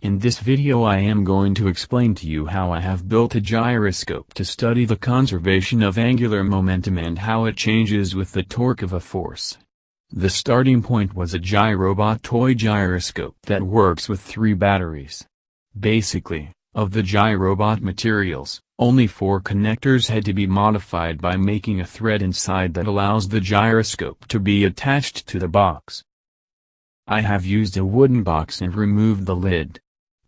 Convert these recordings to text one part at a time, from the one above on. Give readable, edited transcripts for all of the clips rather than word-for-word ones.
In this video I am going to explain to you how I have built a gyroscope to study the conservation of angular momentum and how it changes with the torque of a force. The starting point was a gyrobot toy gyroscope that works with 3 batteries. Basically, of the gyrobot materials, only 4 connectors had to be modified by making a thread inside that allows the gyroscope to be attached to the box. I have used a wooden box and removed the lid.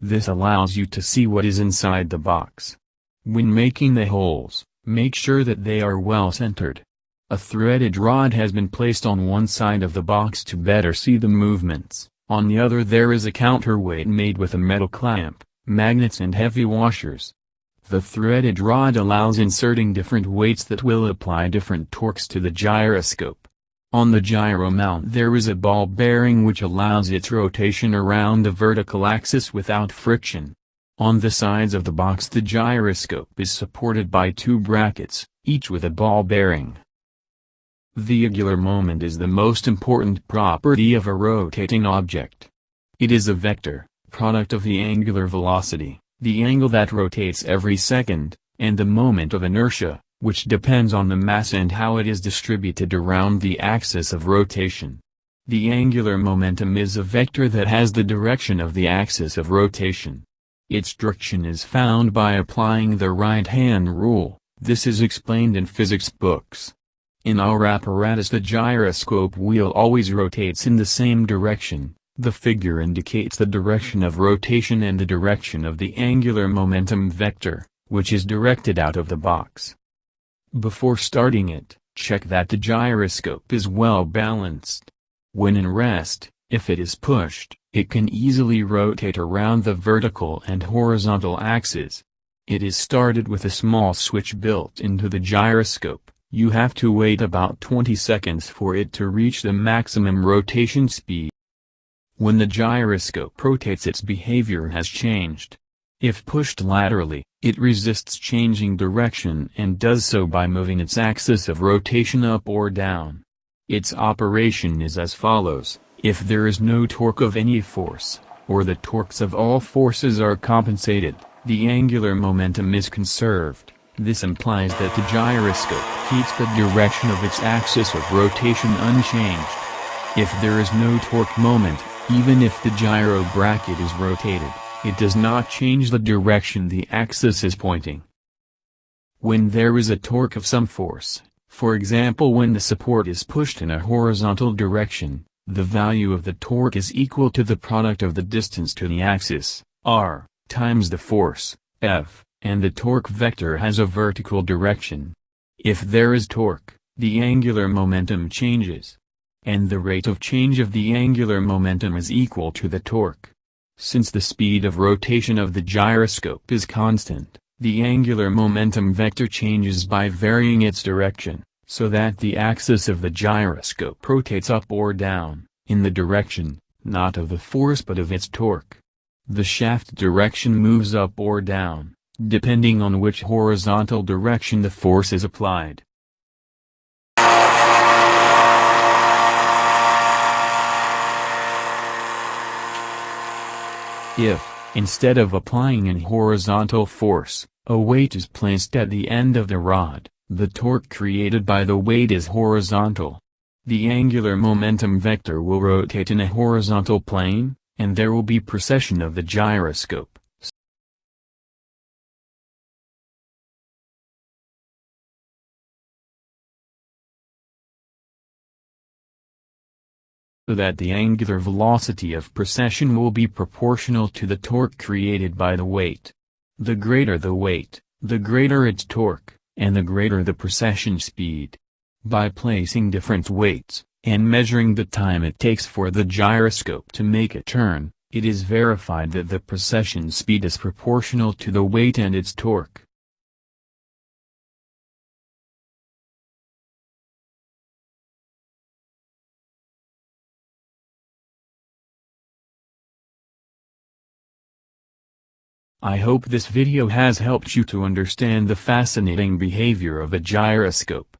This allows you to see what is inside the box. When making the holes, make sure that they are well centered. A threaded rod has been placed on one side of the box to better see the movements, on the other there is a counterweight made with a metal clamp, magnets and heavy washers. The threaded rod allows inserting different weights that will apply different torques to the gyroscope. On the gyro mount there is a ball bearing which allows its rotation around the vertical axis without friction. On the sides of the box the gyroscope is supported by 2 brackets, each with a ball bearing. The angular moment is the most important property of a rotating object. It is a vector, product of the angular velocity, the angle that rotates every second, and the moment of inertia, which depends on the mass and how it is distributed around the axis of rotation. The angular momentum is a vector that has the direction of the axis of rotation. Its direction is found by applying the right-hand rule. This is explained in physics books. In our apparatus the gyroscope wheel always rotates in the same direction. The figure indicates the direction of rotation and the direction of the angular momentum vector, which is directed out of the box. Before starting it, check that the gyroscope is well balanced. When in rest, if it is pushed, it can easily rotate around the vertical and horizontal axes. It is started with a small switch built into the gyroscope. You have to wait about 20 seconds for it to reach the maximum rotation speed. When the gyroscope rotates its behavior has changed. If pushed laterally, it resists changing direction and does so by moving its axis of rotation up or down. Its operation is as follows: if there is no torque of any force, or the torques of all forces are compensated, the angular momentum is conserved. This implies that the gyroscope keeps the direction of its axis of rotation unchanged. If there is no torque moment, even if the gyro bracket is rotated, it does not change the direction the axis is pointing. When there is a torque of some force, for example when the support is pushed in a horizontal direction, the value of the torque is equal to the product of the distance to the axis, r, times the force, F, and the torque vector has a vertical direction. If there is torque, the angular momentum changes. And the rate of change of the angular momentum is equal to the torque. Since the speed of rotation of the gyroscope is constant, the angular momentum vector changes by varying its direction, so that the axis of the gyroscope rotates up or down, in the direction, not of the force but of its torque. The shaft direction moves up or down, depending on which horizontal direction the force is applied. If, instead of applying a horizontal force, a weight is placed at the end of the rod, the torque created by the weight is horizontal. The angular momentum vector will rotate in a horizontal plane, and there will be precession of the gyroscope. So that the angular velocity of precession will be proportional to the torque created by the weight. The greater the weight, the greater its torque, and the greater the precession speed. By placing different weights, and measuring the time it takes for the gyroscope to make a turn, it is verified that the precession speed is proportional to the weight and its torque. I hope this video has helped you to understand the fascinating behavior of a gyroscope.